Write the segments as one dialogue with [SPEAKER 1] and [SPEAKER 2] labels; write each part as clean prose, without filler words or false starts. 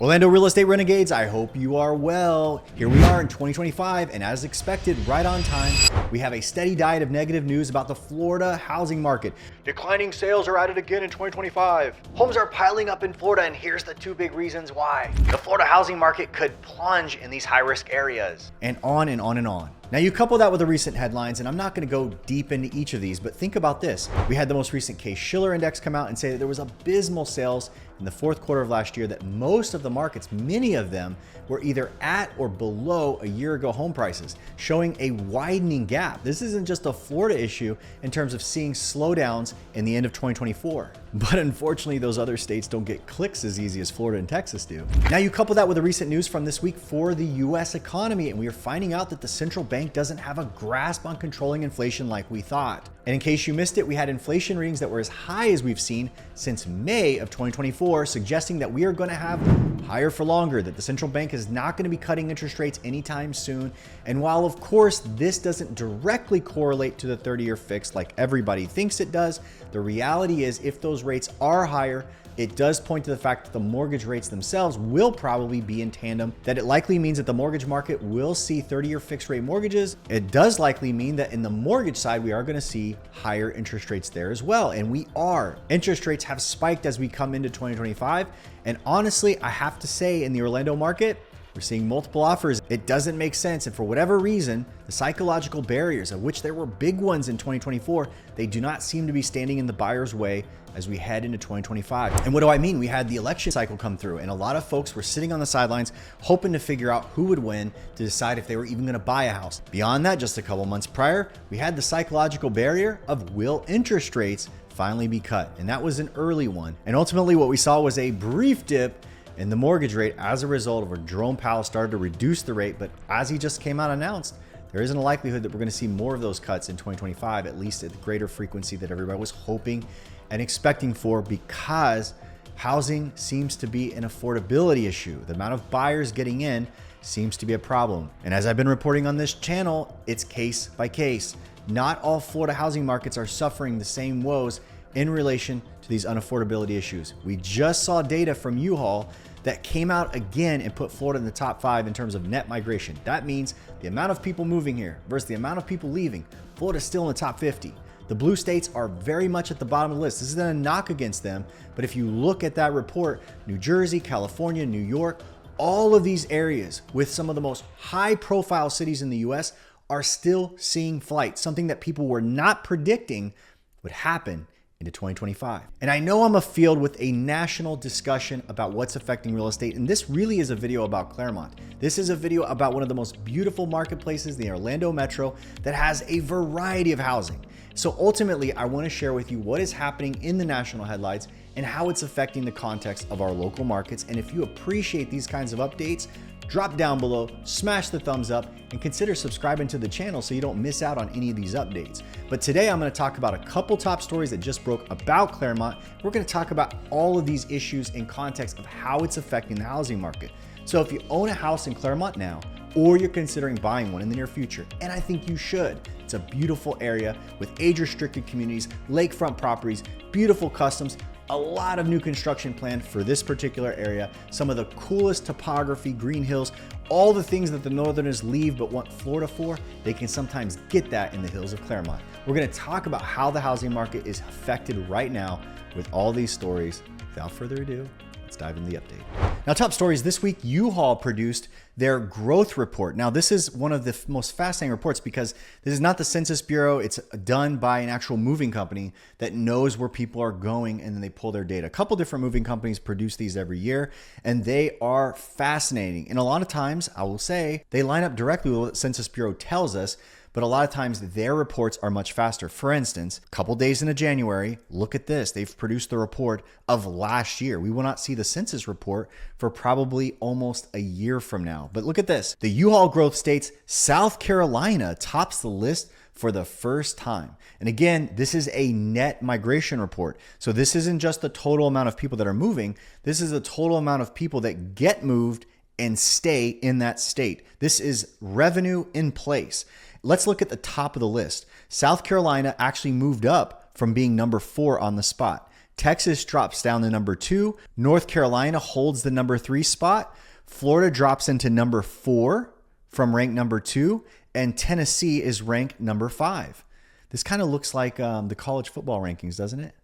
[SPEAKER 1] Orlando real estate renegades, I hope you are well. Here we are in 2025, and as expected, right on time, we have a steady diet of negative news about the Florida housing market. Declining sales are at it again in 2025. Homes are piling up in Florida, and here's the two big reasons why. The Florida housing market could plunge in these high-risk areas. And on and on and on. Now you couple that with the recent headlines, and I'm not going to go deep into each of these, but think about this. We had the most recent Case-Shiller index come out and say that there was abysmal sales in the fourth quarter of last year, that most of the markets, many of them, were either at or below a year ago home prices, showing a widening gap. This isn't just a Florida issue in terms of seeing slowdowns in the end of 2024. But unfortunately, those other states don't get clicks as easy as Florida and Texas do. Now you couple that with the recent news from this week for the US economy, and we are finding out that the central bank doesn't have a grasp on controlling inflation like we thought. And in case you missed it, we had inflation readings that were as high as we've seen since May of 2024, suggesting that we are going to have higher for longer, that the central bank is not going to be cutting interest rates anytime soon. And while of course this doesn't directly correlate to the 30-year fix like everybody thinks it does, the reality is if those rates are higher, it does point to the fact that the mortgage rates themselves will probably be in tandem, that it likely means that the mortgage market will see 30-year fixed rate mortgages. It does likely mean that in the mortgage side, we are going to see higher interest rates there as well. And we are. Interest rates have spiked as we come into 2025. And honestly, I have to say in the Orlando market, we're seeing multiple offers. It doesn't make sense. And for whatever reason, the psychological barriers, of which there were big ones in 2024, they do not seem to be standing in the buyer's way as we head into 2025. And what do I mean? We had the election cycle come through, and a lot of folks were sitting on the sidelines hoping to figure out who would win to decide if they were even going to buy a house. Beyond that, just a couple months prior, we had the psychological barrier of will interest rates finally be cut? And that was an early one. And ultimately what we saw was a brief dip in the mortgage rate as a result of where Jerome Powell started to reduce the rate. But as he just came out and announced, there isn't a likelihood that we're going to see more of those cuts in 2025, at least at the greater frequency that everybody was hoping and expecting for, because housing seems to be an affordability issue. The amount of buyers getting in seems to be a problem. And as I've been reporting on this channel, it's case by case. Not all Florida housing markets are suffering the same woes in relation to these unaffordability issues. We just saw data from Uhaul that came out again and put Florida in the top 5 in terms of net migration. That means the amount of people moving here versus the amount of people leaving. Florida's still in the top 50. The blue states are very much at the bottom of the list. This isn't a knock against them, but if you look at that report, New Jersey, California, New York, all of these areas with some of the most high profile cities in the US are still seeing flight, something that people were not predicting would happen into 2025. And I know I'm afield with a national discussion about what's affecting real estate, and this really is a video about Clermont. This is a video about one of the most beautiful marketplaces in the Orlando metro that has a variety of housing. So ultimately, I want to share with you what is happening in the national headlines and how it's affecting the context of our local markets. And if you appreciate these kinds of updates, drop down below, smash the thumbs up, and consider subscribing to the channel so you don't miss out on any of these updates. But today I'm going to talk about a couple top stories that just broke about Clermont. We're going to talk about all of these issues in context of how it's affecting the housing market. So if you own a house in Clermont now, or you're considering buying one in the near future, and I think you should. It's a beautiful area with age-restricted communities, lakefront properties, beautiful customs, a lot of new construction planned for this particular area, some of the coolest topography, green hills, all the things that the Northerners leave but want Florida for, they can sometimes get that in the hills of Clermont. We're going to talk about how the housing market is affected right now with all these stories. Without further ado, let's dive into the update. Now, top stories this week, Uhaul produced their growth report. Now, this is one of the most fascinating reports because this is not the Census Bureau. It's done by an actual moving company that knows where people are going, and then they pull their data. A couple different moving companies produce these every year, and they are fascinating. And a lot of times, I will say, they line up directly with what the Census Bureau tells us, but a lot of times their reports are much faster. For instance, a couple days into January, look at this. They've produced the report of last year. We will not see the census report for probably almost a year from now. But look at this. The Uhaul growth states South Carolina tops the list for the first time. And again, this is a net migration report. So this isn't just the total amount of people that are moving. This is the total amount of people that get moved and stay in that state. This is revenue in place. Let's look at the top of the list. South Carolina actually moved up from being number 4 on the spot. Texas drops down to number 2. North Carolina holds the number 3 spot. Florida drops into number 4 from rank number 2. And Tennessee is ranked number 5. This kind of looks like the college football rankings, doesn't it?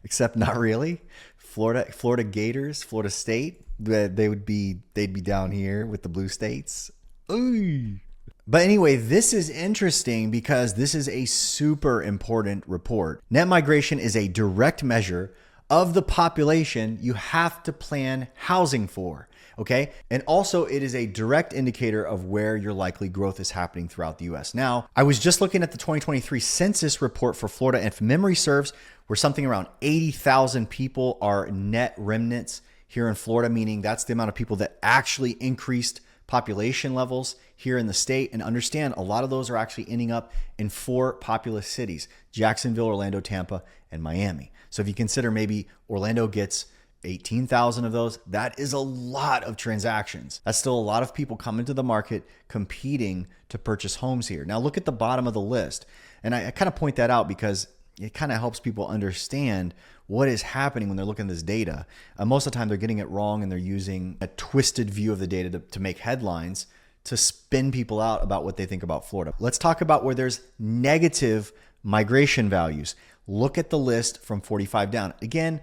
[SPEAKER 1] Except not really. Florida Gators, Florida State, they'd be down here with the blue states. Ooh. But anyway, this is interesting because this is a super important report. Net migration is a direct measure of the population you have to plan housing for, okay? And also it is a direct indicator of where your likely growth is happening throughout the US. Now, I was just looking at the 2023 census report for Florida, and if memory serves, where something around 80,000 people are net remnants here in Florida, meaning that's the amount of people that actually increased population levels here in the state. And understand, a lot of those are actually ending up in 4 populous cities: Jacksonville, Orlando, Tampa, and Miami. So if you consider maybe Orlando gets 18,000 of those, that is a lot of transactions. That's still a lot of people coming to the market competing to purchase homes here. Now look at the bottom of the list. And I kind of point that out because it kind of helps people understand what is happening when they're looking at this data. Most of the time they're getting it wrong, and they're using a twisted view of the data to make headlines to spin people out about what they think about Florida. Let's talk about where there's negative migration values. Look at the list from 45 down. Again,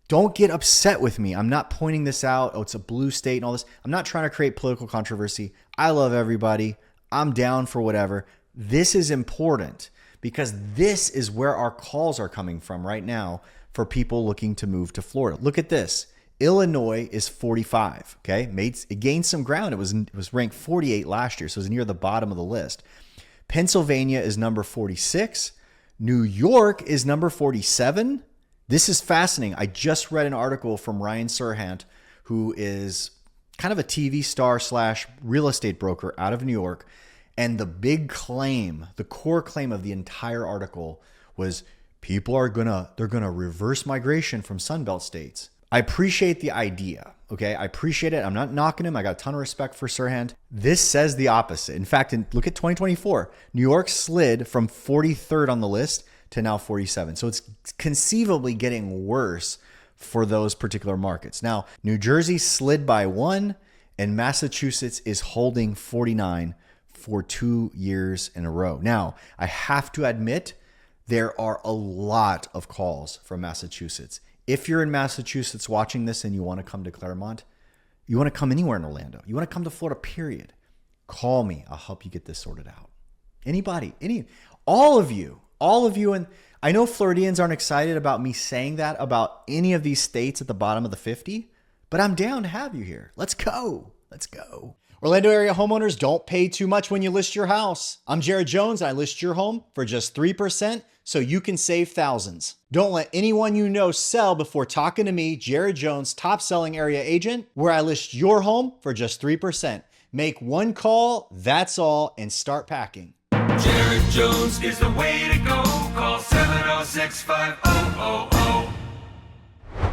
[SPEAKER 1] don't get upset with me. I'm not pointing this out. Oh, it's a blue state and all this. I'm not trying to create political controversy. I love everybody. I'm down for whatever. This is important because this is where our calls are coming from right now for people looking to move to Florida. Look at this. Illinois is 45, okay? It gained some ground. It was ranked 48 last year, so it was near the bottom of the list. Pennsylvania is number 46. New York is number 47. This is fascinating. I just read an article from Ryan Serhant, who is kind of a TV star / real estate broker out of New York. And the big claim, the core claim of the entire article was people are they're gonna reverse migration from Sunbelt states. I appreciate the idea, okay? I appreciate it. I'm not knocking him. I got a ton of respect for Serhant. This says the opposite. In fact, look at 2024. New York slid from 43rd on the list to now 47. So it's conceivably getting worse for those particular markets. Now, New Jersey slid by 1, and Massachusetts is holding 49 for 2 years in a row. Now, I have to admit, there are a lot of calls from Massachusetts. If you're in Massachusetts watching this and you want to come to Clermont, you want to come anywhere in Orlando, you want to come to Florida, period, call me. I'll help you get this sorted out. Anybody, all of you. And I know Floridians aren't excited about me saying that about any of these states at the bottom of the 50, but I'm down to have you here. Let's go. Let's go. Orlando area homeowners, don't pay too much when you list your house. I'm Jared Jones, and I list your home for just 3% so you can save thousands. Don't let anyone you know sell before talking to me, Jared Jones, top selling area agent, where I list your home for just 3%. Make one call, that's all, and start packing.
[SPEAKER 2] Jared Jones is the way to go. Call 706-5000.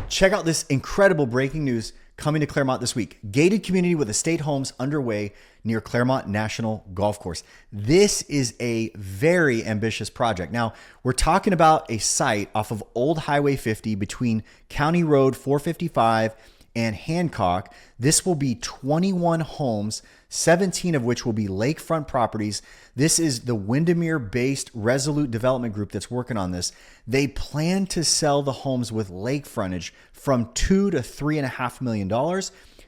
[SPEAKER 1] Check out this incredible breaking news coming to Clermont this week. Gated community with estate homes underway near Clermont National Golf Course. This is a very ambitious project. Now, we're talking about a site off of Old Highway 50 between County Road 455 and Hancock. This will be 21 homes, 17 of which will be lakefront properties. This is the Windermere-based Resolute Development Group that's working on this. They plan to sell the homes with lake frontage from $2 to $3.5 million.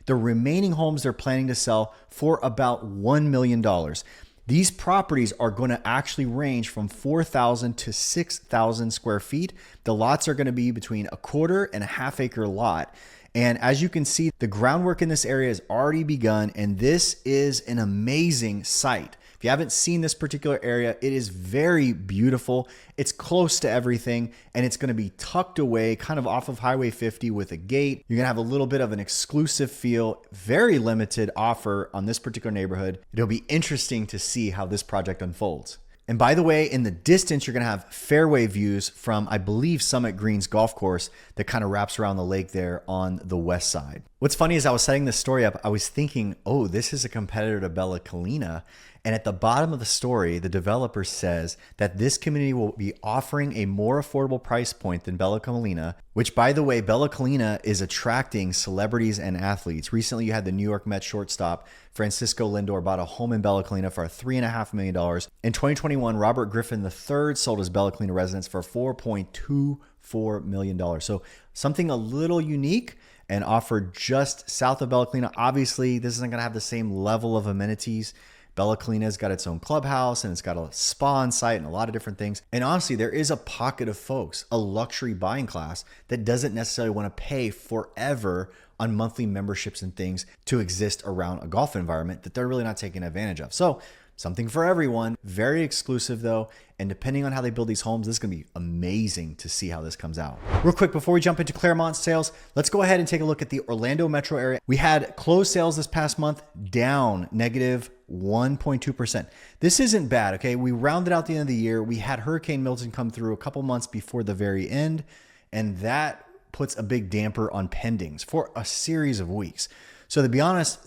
[SPEAKER 1] The remaining homes they're planning to sell for about $1 million. These properties are going to actually range from 4,000 to 6,000 square feet. The lots are going to be between a quarter and a half acre lot. And as you can see, the groundwork in this area has already begun, and this is an amazing site. If you haven't seen this particular area, it is very beautiful. It's close to everything, and it's going to be tucked away kind of off of Highway 50 with a gate. You're going to have a little bit of an exclusive feel, very limited offer on this particular neighborhood. It'll be interesting to see how this project unfolds. And by the way, in the distance, you're going to have fairway views from, I believe, Summit Green's golf course that kind of wraps around the lake there on the west side. What's funny is I was setting this story up, I was thinking, oh, this is a competitor to Bella Collina. And at the bottom of the story, the developer says that this community will be offering a more affordable price point than Bella Collina, which, by the way, Bella Collina is attracting celebrities and athletes. Recently, you had the New York Mets shortstop Francisco Lindor bought a home in Bella Collina for $3.5 million. In 2021, Robert Griffin III sold his Bella Collina residence for $4.24 million. So something a little unique and offered just south of Bella Collina. Obviously, this isn't going to have the same level of amenities. Bella Collina's got its own clubhouse and it's got a spa on site and a lot of different things. And honestly, there is a pocket of folks, a luxury buying class that doesn't necessarily want to pay forever on monthly memberships and things to exist around a golf environment that they're really not taking advantage of. So something for everyone, very exclusive though. And depending on how they build these homes, this is gonna be amazing to see how this comes out. Real quick, before we jump into Clermont sales, let's go ahead and take a look at the Orlando metro area. We had closed sales this past month down negative 1.2%. This isn't bad, okay? We rounded out the end of the year. We had Hurricane Milton come through a couple months before the very end, and that puts a big damper on pendings for a series of weeks. So to be honest,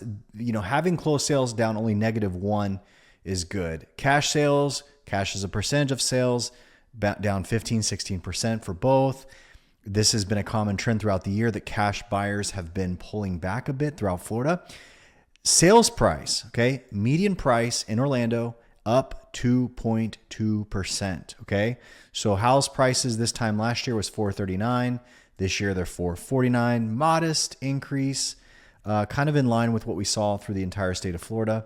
[SPEAKER 1] having closed sales down only -1 is good. Cash sales, cash as a percentage of sales, down 15-16% for both. This has been a common trend throughout the year that cash buyers have been pulling back a bit throughout Florida. Sales price, okay, median price in Orlando up 2.2%, okay? So house prices this time last year was $439. This year they're $449. Modest increase, kind of in line with what we saw through the entire state of Florida.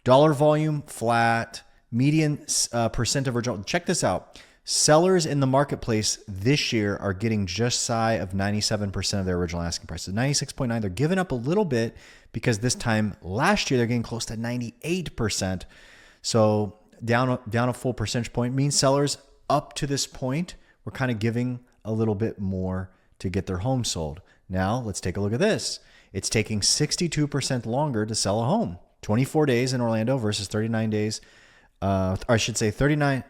[SPEAKER 1] Dollar volume, flat. Median percent of original. Check this out. Sellers in the marketplace this year are getting just shy of 97% of their original asking prices. 96.9. They're giving up a little bit because this time last year they're getting close to 98%. So down a full percentage point means sellers up to this point were kind of giving a little bit more to get their home sold. Now let's take a look at this. It's taking 62% longer to sell a home. 24 days in Orlando versus 39 days. Or I should say 39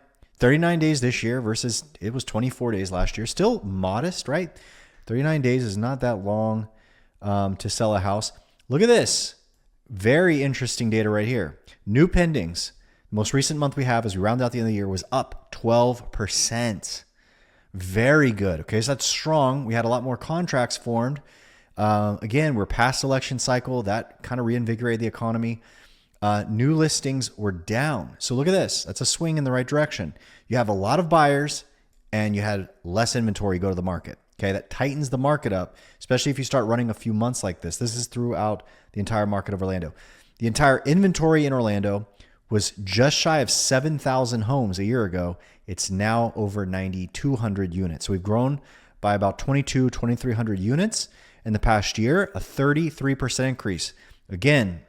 [SPEAKER 1] days this year versus it was 24 days last year. Still modest, right? 39 days is not that long to sell a house. Look at this. Very interesting data right here. New pendings. Most recent month we have as we round out the end of the year was up 12%. Very good. Okay, so that's strong. We had a lot more contracts formed. Again, we're past election cycle. That kind of reinvigorated the economy. New listings were down. So look at this. That's a swing in the right direction. You have a lot of buyers and you had less inventory go to the market. Okay, that tightens the market up, especially if you start running a few months like this. This is throughout the entire market of Orlando. The entire inventory in Orlando was just shy of 7,000 homes a year ago. It's now over 9,200 units. So we've grown by about 2,300 units in the past year, a 33% increase. Again,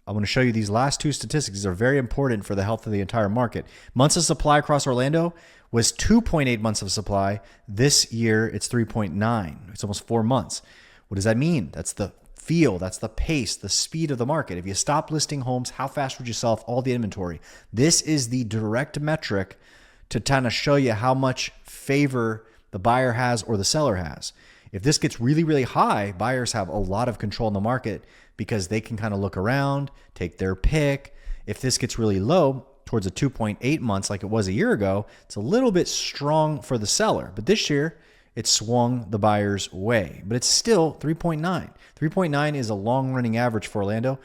[SPEAKER 1] I want to show you these last two statistics. These are very important for the health of the entire market. Months of supply across Orlando was 2.8 months of supply. This year, it's 3.9. It's almost 4 months. What does that mean? That's the feel, that's the pace, the speed of the market. If you stop listing homes, how fast would you sell off all the inventory? This is the direct metric to kind of show you how much favor the buyer has or the seller has. If this gets really, really high, buyers have a lot of control in the market because they can kind of look around, take their pick. If this gets really low, towards a 2.8 months like it was a year ago, it's a little bit strong for the seller. But this year, it swung the buyer's way. But it's still 3.9. 3.9 is a long-running average for Orlando.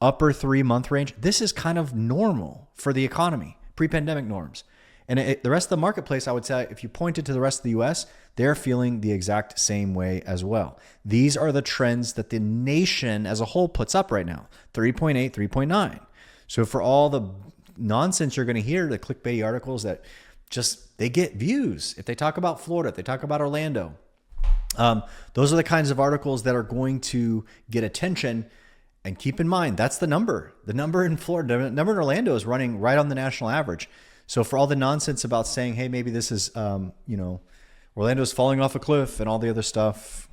[SPEAKER 1] Upper 3-month range. This is kind of normal for the economy, pre-pandemic norms. And the rest of the marketplace, I would say, if you pointed to the rest of the U.S., they're feeling the exact same way as well. These are the trends that the nation as a whole puts up right now, 3.8, 3.9. So for all the nonsense you're going to hear, the clickbait articles that just, they get views. If they talk about Florida, if they talk about Orlando, those are the kinds of articles that are going to get attention. And keep in mind, that's the number. The number in Florida, the number in Orlando is running right on the national average. So for all the nonsense about saying, hey, maybe this is, Orlando's falling off a cliff and all the other stuff,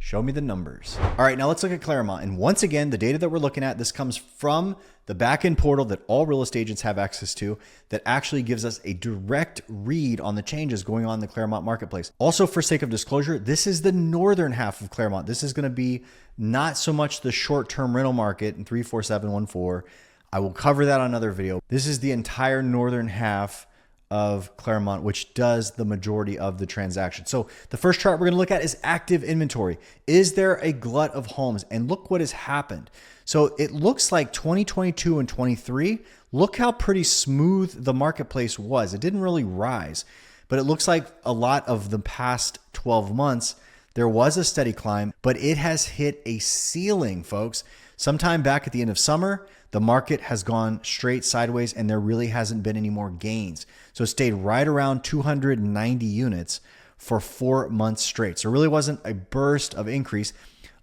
[SPEAKER 1] Show me the numbers. All right, now let's look at Clermont. And once again, the data that we're looking at, this comes from the back-end portal that all real estate agents have access to that actually gives us a direct read on the changes going on in the Clermont marketplace. Also, for sake of disclosure, this is the northern half of Clermont. This is going to be not so much the short-term rental market in 34714. I will cover that on another video. This is the entire northern half of Clermont, which does the majority of the transaction. So the first chart we're going to look at is active inventory. Is there a glut of homes? And look what has happened. So it looks like 2022 and 23, look how pretty smooth the marketplace was. It didn't really rise, but it looks like a lot of the past 12 months, there was a steady climb, but it has hit a ceiling, folks. Sometime back at the end of summer, the market has gone straight sideways and there really hasn't been any more gains. So it stayed right around 290 units for 4 months straight. So it really wasn't a burst of increase.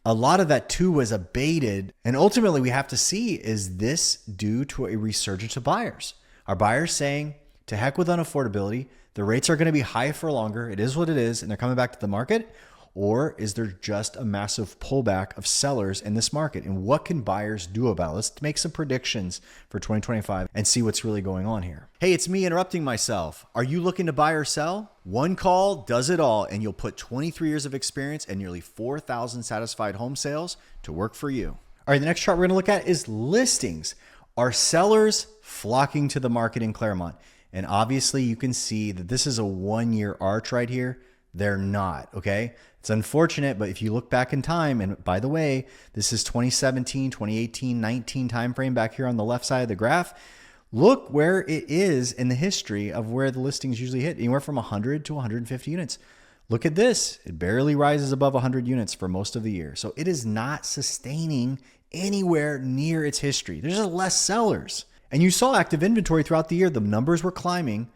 [SPEAKER 1] A lot of that too was abated. And ultimately we have to see, is this due to a resurgence of buyers? Are buyers saying, to heck with unaffordability, the rates are going to be high for longer, it is what it is, and they're coming back to the market? Or is there just a massive pullback of sellers in this market? And what can buyers do about it? Let's make some predictions for 2025 and see what's really going on here. Hey, it's me interrupting myself. Are you looking to buy or sell? One call does it all, and you'll put 23 years of experience and nearly 4,000 satisfied home sales to work for you. All right, the next chart we're going to look at is listings. Are sellers flocking to the market in Clermont? And obviously you can see that this is a 1-year arch right here. They're not, okay? It's unfortunate, but if you look back in time, and by the way, this is 2017, 2018, 19 timeframe back here on the left side of the graph. Look where it is in the history of where the listings usually hit, anywhere from 100 to 150 units. Look at this. It barely rises above 100 units for most of the year. So it is not sustaining anywhere near its history. There's just less sellers. And you saw active inventory throughout the year. The numbers were climbing.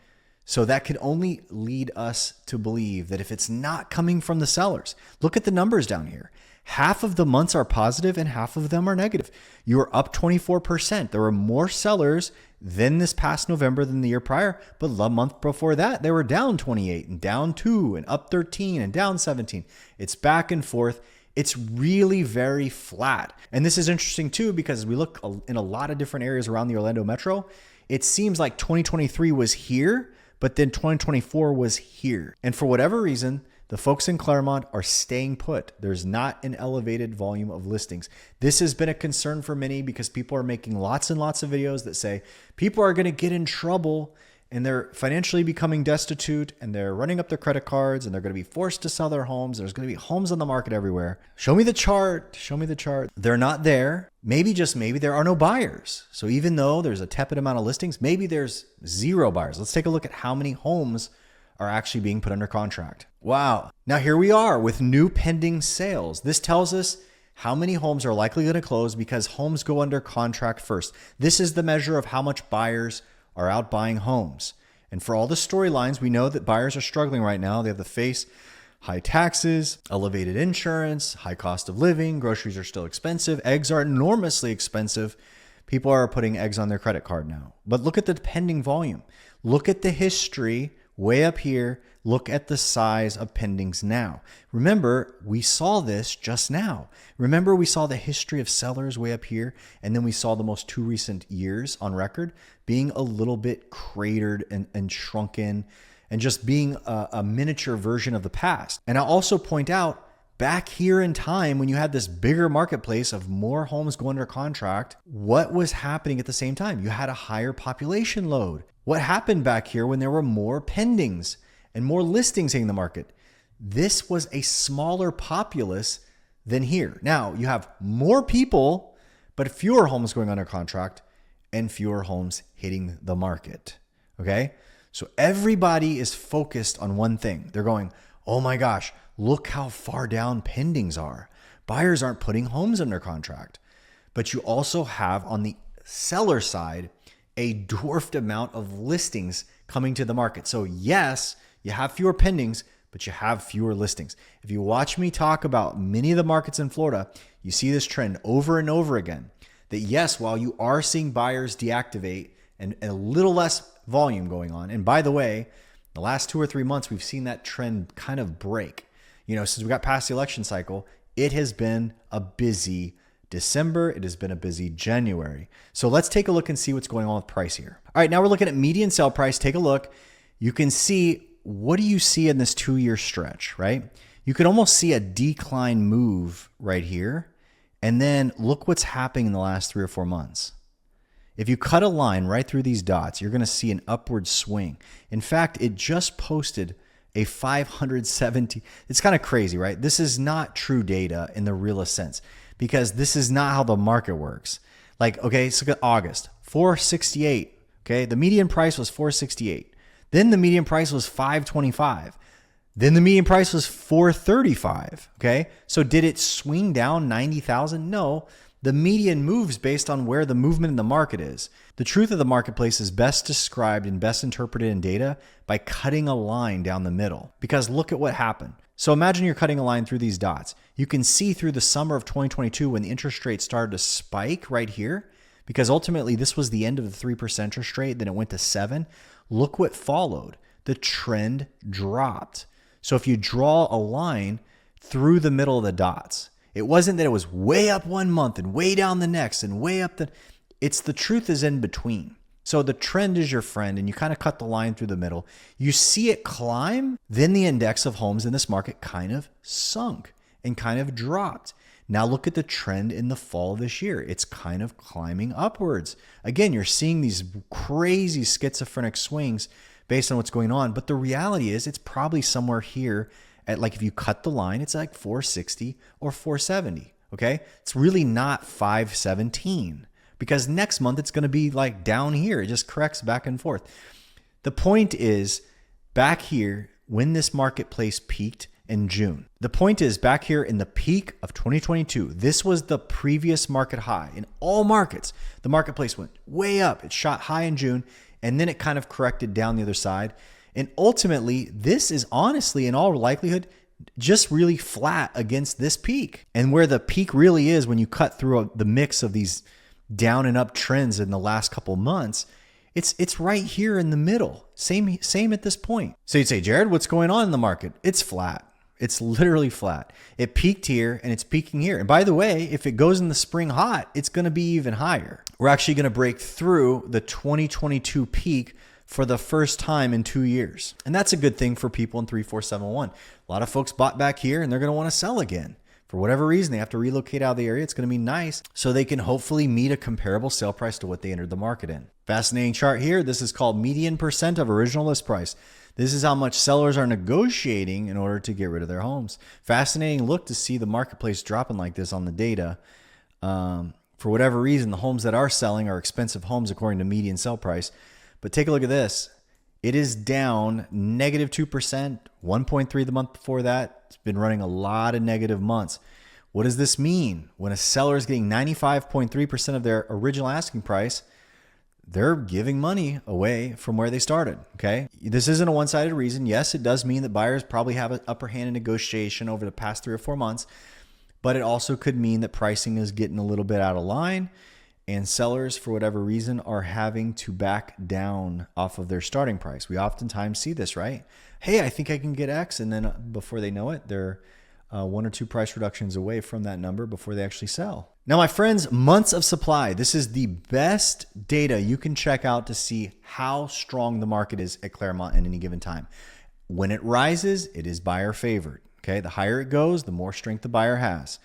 [SPEAKER 1] So that could only lead us to believe that if it's not coming from the sellers, look at the numbers down here. Half of the months are positive and half of them are negative. You're up 24%. There were more sellers than this past November than the year prior, but the month before that, they were down 28 and down 2 and up 13 and down 17. It's back and forth. It's really very flat. And this is interesting too, because we look in a lot of different areas around the Orlando metro. It seems like 2023 was here, but then 2024 was here. And for whatever reason, the folks in Clermont are staying put. There's not an elevated volume of listings. This has been a concern for many because people are making lots and lots of videos that say people are going to get in trouble and they're financially becoming destitute and they're running up their credit cards and they're going to be forced to sell their homes. There's going to be homes on the market everywhere. Show me the chart. Show me the chart. They're not there. Maybe, just maybe, there are no buyers. So even though there's a tepid amount of listings, maybe there's 0 buyers. Let's take a look at how many homes are actually being put under contract. Wow. Now here we are with new pending sales. This tells us how many homes are likely going to close because homes go under contract first. This is the measure of how much buyers are out buying homes. And for all the storylines, we know that buyers are struggling right now. They have to face high taxes, elevated insurance, high cost of living, groceries are still expensive, eggs are enormously expensive. People are putting eggs on their credit card now. But look at the pending volume. Look at the history way up here. Look at the size of pendings now. Remember, we saw this just now. Remember, we saw the history of sellers way up here, and then we saw the most 2 recent years on record being a little bit cratered and shrunken and just being a miniature version of the past. And I'll also point out, back here in time, when you had this bigger marketplace of more homes going under contract, what was happening at the same time? You had a higher population load. What happened back here when there were more pendings and more listings hitting the market? This was a smaller populace than here. Now you have more people, but fewer homes going under contract and fewer homes hitting the market. Okay. So everybody is focused on one thing. They're going, oh my gosh, look how far down pendings are. Buyers aren't putting homes under contract. But you also have on the seller side a dwarfed amount of listings coming to the market. So yes, you have fewer pendings, but you have fewer listings. If you watch me talk about many of the markets in Florida, you see this trend over and over again. That yes, while you are seeing buyers deactivate and a little less volume going on, and by the way, the last 2 or 3 months, we've seen that trend kind of break. You know, since we got past the election cycle, It has been a busy December. It has been a busy January. So let's take a look and see what's going on with price here. All right, now we're looking at median sale price. Take a look. You can see, what do you see in this 2-year stretch, right? You can almost see a decline move right here. And then look what's happening in the last 3 or 4 months. If you cut a line right through these dots, you're going to see an upward swing. In fact, it just posted a 570. It's kind of crazy, right? This is not true data in the realest sense, because this is not how the market works. Like, okay, let's look at August, 468. Okay, the median price was 468. Then the median price was 525. Then the median price was 435. Okay, so did it swing down 90,000? No. The median moves based on where the movement in the market is. The truth of the marketplace is best described and best interpreted in data by cutting a line down the middle. Because look at what happened. So imagine you're cutting a line through these dots. You can see through the summer of 2022 when the interest rate started to spike right here, because ultimately this was the end of the 3% interest rate, then it went to 7. Look what followed. The trend dropped. So if you draw a line through the middle of the dots, it wasn't that it was way up one month and way down the next and way up it's the truth is in between. So the trend is your friend, and you kind of cut the line through the middle. You see it climb, then the index of homes in this market kind of sunk and kind of dropped. Now look at the trend in the fall of this year. It's kind of climbing upwards. Again, you're seeing these crazy schizophrenic swings based on what's going on. But the reality is it's probably somewhere here at, like, if you cut the line, it's like 460 or 470. Okay. It's really not 517, because next month it's going to be like down here. It just corrects back and forth. The point is, back here, when this marketplace peaked in June, the point is back here in the peak of 2022, this was the previous market high in all markets. The marketplace went way up. It shot high in June, and then it kind of corrected down the other side. And ultimately, this is honestly, in all likelihood, just really flat against this peak. And where the peak really is, when you cut through the mix of these down and up trends in the last couple months, it's right here in the middle. Same at this point. So you'd say, Jared, what's going on in the market? It's flat. It's literally flat. It peaked here and it's peaking here. And by the way, if it goes in the spring hot, it's going to be even higher. We're actually going to break through the 2022 peak for the first time in 2 years. And that's a good thing for people in 3471. A lot of folks bought back here and they're going to want to sell again. For whatever reason, they have to relocate out of the area. It's going to be nice so they can hopefully meet a comparable sale price to what they entered the market in. Fascinating chart here. This is called median percent of original list price. This is how much sellers are negotiating in order to get rid of their homes. Fascinating look to see the marketplace dropping like this on the data. For whatever reason, the homes that are selling are expensive homes according to median sell price. But take a look at this. It is down -2%, 1.3 the month before that. It's been running a lot of negative months. What does this mean? When a seller is getting 95.3% of their original asking price, they're giving money away from where they started. Okay. This isn't a one-sided reason. Yes, it does mean that buyers probably have an upper hand in negotiation over the past 3 or 4 months, but it also could mean that pricing is getting a little bit out of line. And sellers, for whatever reason, are having to back down off of their starting price. We oftentimes see this, right? Hey, I think I can get X. And then before they know it, they're 1 or 2 price reductions away from that number before they actually sell. Now, my friends, months of supply. This is the best data you can check out to see how strong the market is at Clermont at any given time. When it rises, it is buyer favored. Okay, the higher it goes, the more strength the buyer has.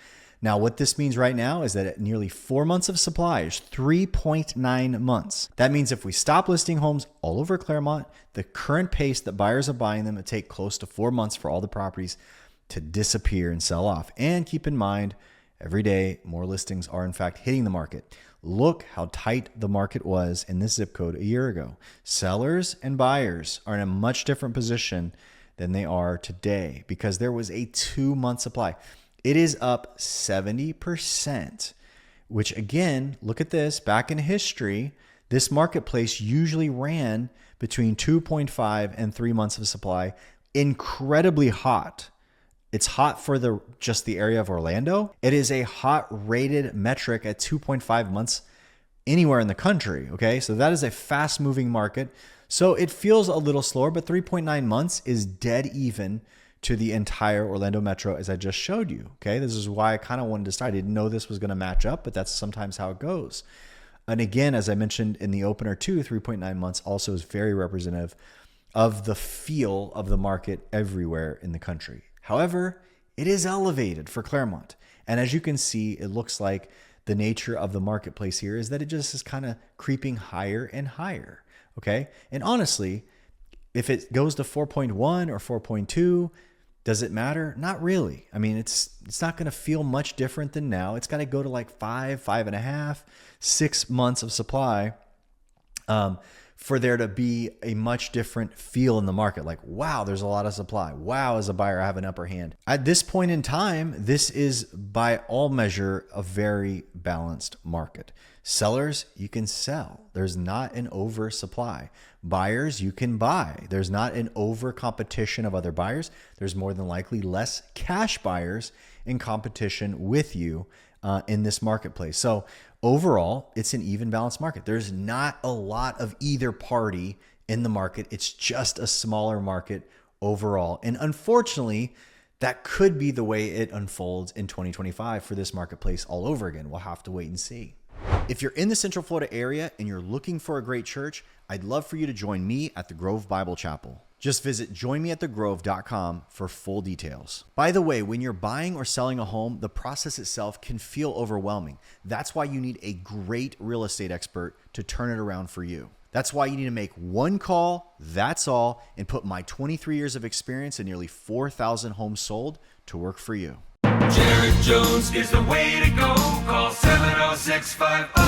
[SPEAKER 1] Now, what this means right now is that at nearly 4 months of supply is 3.9 months. That means if we stop listing homes all over Clermont, the current pace that buyers are buying them, it take close to 4 months for all the properties to disappear and sell off. And keep in mind, every day, more listings are in fact hitting the market. Look how tight the market was in this zip code a year ago. Sellers and buyers are in a much different position than they are today because there was a 2-month supply. It is up 70%, which again, look at this. Back in history, this marketplace usually ran between 2.5 and 3 months of supply. Incredibly hot. It's hot for just the area of Orlando. It is a hot rated metric at 2.5 months anywhere in the country. Okay, so that is a fast moving market. So it feels a little slower, but 3.9 months is dead even to the entire Orlando metro as I just showed you. Okay, this is why I kind of wanted to start. I didn't know this was going to match up, but that's sometimes how it goes. And again, as I mentioned in the opener too, 3.9 months also is very representative of the feel of the market everywhere in the country. However, it is elevated for Clermont. And as you can see, it looks like the nature of the marketplace here is that it just is kind of creeping higher and higher. Okay. And honestly, if it goes to 4.1 or 4.2, does it matter? Not really. I mean, it's not going to feel much different than now. It's got to go to like 5.5, 6 months of supply for there to be a much different feel in the market. Like, wow, there's a lot of supply. Wow, as a buyer, I have an upper hand. At this point in time, this is by all measure a very balanced market. Sellers, you can sell. There's not an oversupply. Buyers, you can buy. There's not an over competition of other buyers. There's more than likely less cash buyers in competition with you in this marketplace. So overall, it's an even balanced market. There's not a lot of either party in the market. It's just a smaller market overall. And unfortunately, that could be the way it unfolds in 2025 for this marketplace all over again. We'll have to wait and see. If you're in the Central Florida area and you're looking for a great church, I'd love for you to join me at the Grove Bible Chapel. Just visit joinmeatthegrove.com for full details. By the way, when you're buying or selling a home, the process itself can feel overwhelming. That's why you need a great real estate expert to turn it around for you. That's why you need to make one call, that's all, and put my 23 years of experience and nearly 4,000 homes sold to work for you.
[SPEAKER 2] Jared Jones is the way to go. Call 70650.